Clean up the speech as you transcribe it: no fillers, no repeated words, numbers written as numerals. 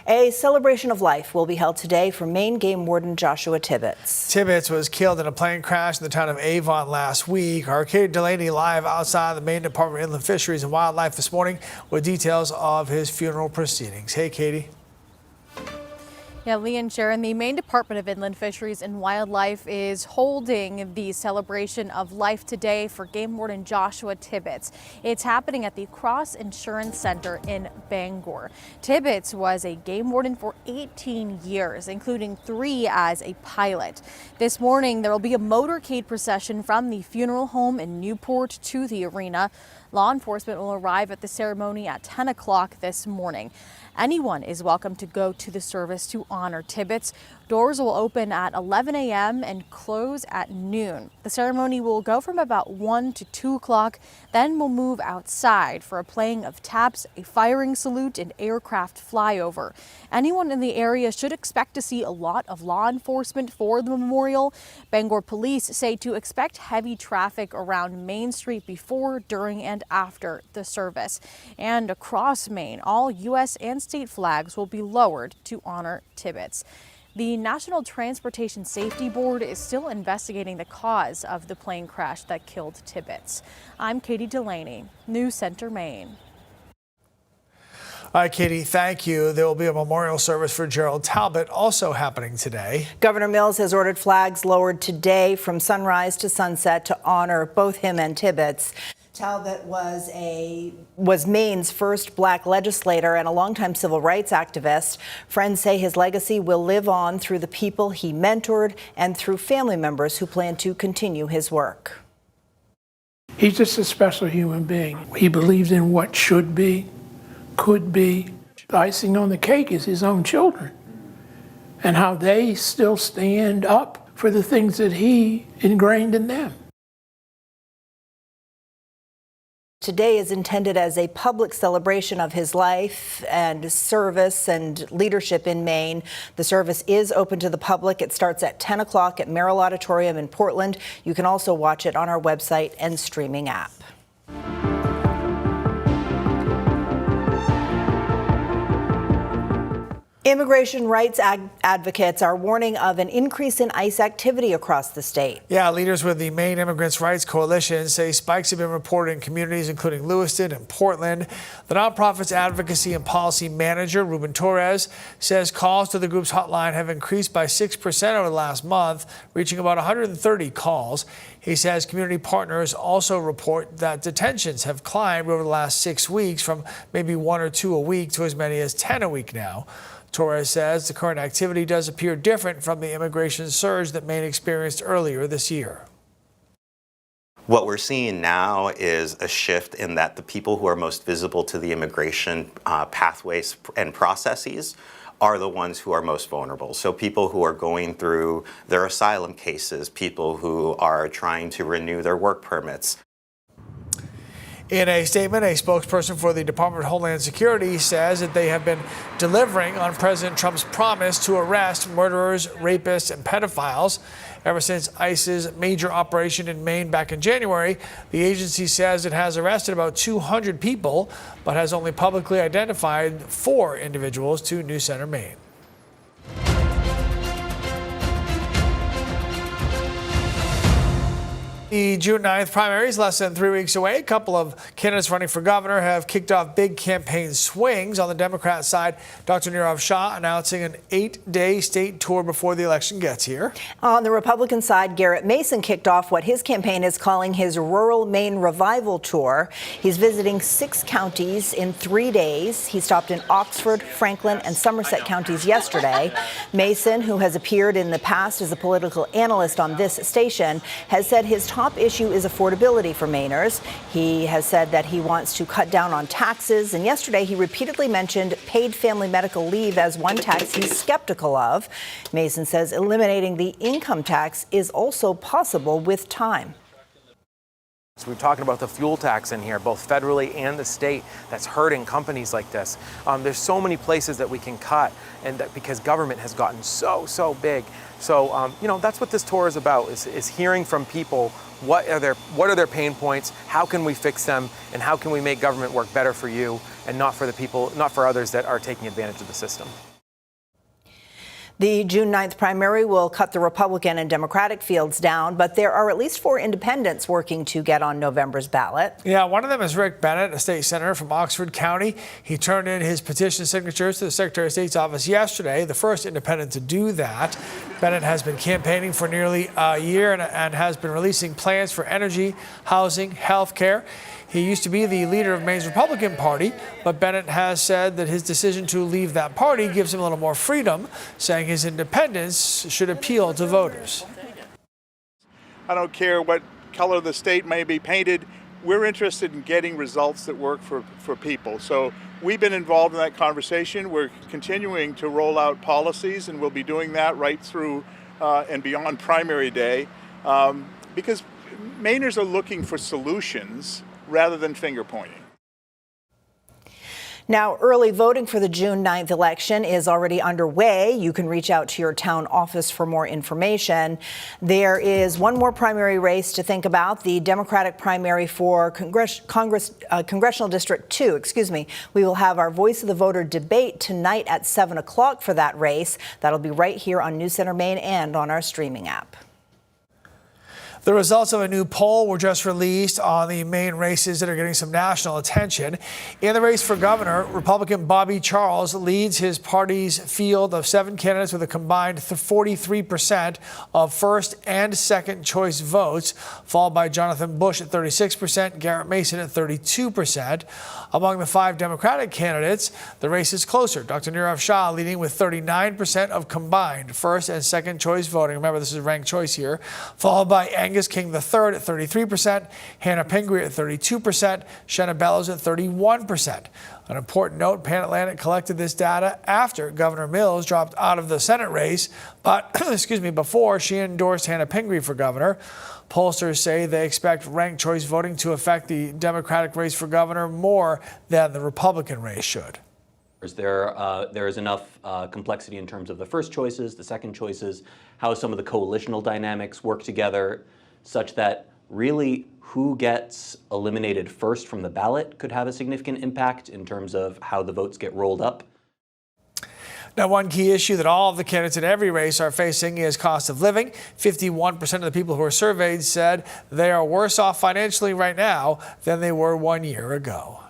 A celebration of life will be held today for Maine Game Warden Joshua Tibbitz. Tibbitz was killed in a plane crash in the town of Avon last week. Our Katie Delaney live outside the Maine Department of Inland Fisheries and Wildlife this morning with details of his funeral proceedings. Hey, Katie. Yeah, Lee and Sharon, the Maine Department of Inland Fisheries and Wildlife is holding the celebration of life today for Game Warden Joshua Tibbitz. It's happening at the Cross Insurance Center in Bangor. Tibbitz was a game warden for 18 years, including 3 as a pilot. This morning, there will be a motorcade procession from the funeral home in Newport to the arena. Law enforcement will arrive at the ceremony at 10 o'clock this morning. Anyone is welcome to go to the service to honor Tibbitz. Doors will open at 11 a.m. and close at noon. The ceremony will go from about 1 to 2 o'clock. Then we'll move outside for a playing of taps, a firing salute, and aircraft flyover. Anyone in the area should expect to see a lot of law enforcement for the memorial. Bangor police say to expect heavy traffic around Main Street before, during, and after the service. And across Maine, all U.S. and state flags will be lowered to honor Tibbitz. The National Transportation Safety Board is still investigating the cause of the plane crash that killed Tibbitz. I'm Katie Delaney, News Center, Maine. All right, Katie, thank you. There will be a memorial service for Gerald Talbot also happening today. Governor Mills has ordered flags lowered today from sunrise to sunset to honor both him and Tibbitz. Talbot was Maine's first black legislator and a longtime civil rights activist. Friends say his legacy will live on through the people he mentored and through family members who plan to continue his work. He's just a special human being. He believed in what should be, could be. The icing on the cake is his own children and how they still stand up for the things that he ingrained in them. Today is intended as a public celebration of his life and service and leadership in Maine. The service is open to the public. It starts at 10 o'clock at Merrill Auditorium in Portland. You can also watch it on our website and streaming app. Immigration rights advocates are warning of an increase in ICE activity across the state. Yeah, leaders with the Maine Immigrants' Rights Coalition say spikes have been reported in communities including Lewiston and Portland. The nonprofit's advocacy and policy manager, Ruben Torres, says calls to the group's hotline have increased by 6% over the last month, reaching about 130 calls. He says community partners also report that detentions have climbed over the last 6 weeks from maybe 1 or 2 a week to as many as 10 a week now. Torres says the current activity does appear different from the immigration surge that Maine experienced earlier this year. What we're seeing now is a shift in that the people who are most visible to the immigration pathways and processes are the ones who are most vulnerable. So people who are going through their asylum cases, people who are trying to renew their work permits. In a statement, a spokesperson for the Department of Homeland Security says that they have been delivering on President Trump's promise to arrest murderers, rapists, and pedophiles. Ever since ICE's major operation in Maine back in January, the agency says it has arrested about 200 people, but has only publicly identified 4 individuals to News Center, Maine. The June 9th primaries less than 3 weeks away. A couple of candidates running for governor have kicked off big campaign swings. On the Democrat side, Dr. Nirav Shah announcing an 8-day state tour before the election gets here. On the Republican side, Garrett Mason kicked off what his campaign is calling his Rural Maine Revival Tour. He's visiting 6 counties in 3 days. He stopped in Oxford, Franklin, and Somerset counties yesterday. Mason, who has appeared in the past as a political analyst on this station, has said his top issue is affordability for Mainers. He has said that he wants to cut down on taxes, and yesterday he repeatedly mentioned paid family medical leave as one tax he's skeptical of. Mason says eliminating the income tax is also possible with time. So we're talking about the fuel tax in here, both federally and the state, that's hurting companies like this. There's so many places that we can cut, and that because government has gotten so big. So, that's what this tour is about, is hearing from people what are their pain points, how can we fix them, and how can we make government work better for you and not for the people, not for others that are taking advantage of the system. The June 9th primary will cut the Republican and Democratic fields down, but there are at least 4 independents working to get on November's ballot. Yeah, one of them is Rick Bennett, a state senator from Oxford County. He turned in his petition signatures to the Secretary of State's office yesterday, the first independent to do that. Bennett has been campaigning for nearly a year and has been releasing plans for energy, housing, health care. He used to be the leader of Maine's Republican Party, but Bennett has said that his decision to leave that party gives him a little more freedom, saying his independence should appeal to voters. I don't care what color the state may be painted. We're interested in getting results that work for people. So we've been involved in that conversation. We're continuing to roll out policies, and we'll be doing that right through and beyond primary day because Mainers are looking for solutions rather than finger pointing. Now, early voting for the June 9th election is already underway. You can reach out to your town office for more information. There is one more primary race to think about, the Democratic primary for Congressional District 2. We will have our Voice of the Voter debate tonight at 7 o'clock for that race. That'll be right here on News Center Maine and on our streaming app. The results of a new poll were just released on the main races that are getting some national attention. In the race for governor, Republican Bobby Charles leads his party's field of 7 candidates with a combined 43% of first and second choice votes, followed by Jonathan Bush at 36%, Garrett Mason at 32%. Among the 5 Democratic candidates, the race is closer. Dr. Nirav Shah leading with 39% of combined first and second choice voting. Remember, this is ranked choice here, followed by Angus King III at 33%, Hannah Pingree at 32%, Shenna Bellows at 31%. An important note, Pan Atlantic collected this data after Governor Mills dropped out of the Senate race, but before she endorsed Hannah Pingree for governor. Pollsters say they expect ranked choice voting to affect the Democratic race for governor more than the Republican race should. There is enough complexity in terms of the first choices, the second choices, how some of the coalitional dynamics work together, such that really who gets eliminated first from the ballot could have a significant impact in terms of how the votes get rolled up. Now, one key issue that all of the candidates in every race are facing is cost of living. 51% of the people who were surveyed said they are worse off financially right now than they were 1 year ago.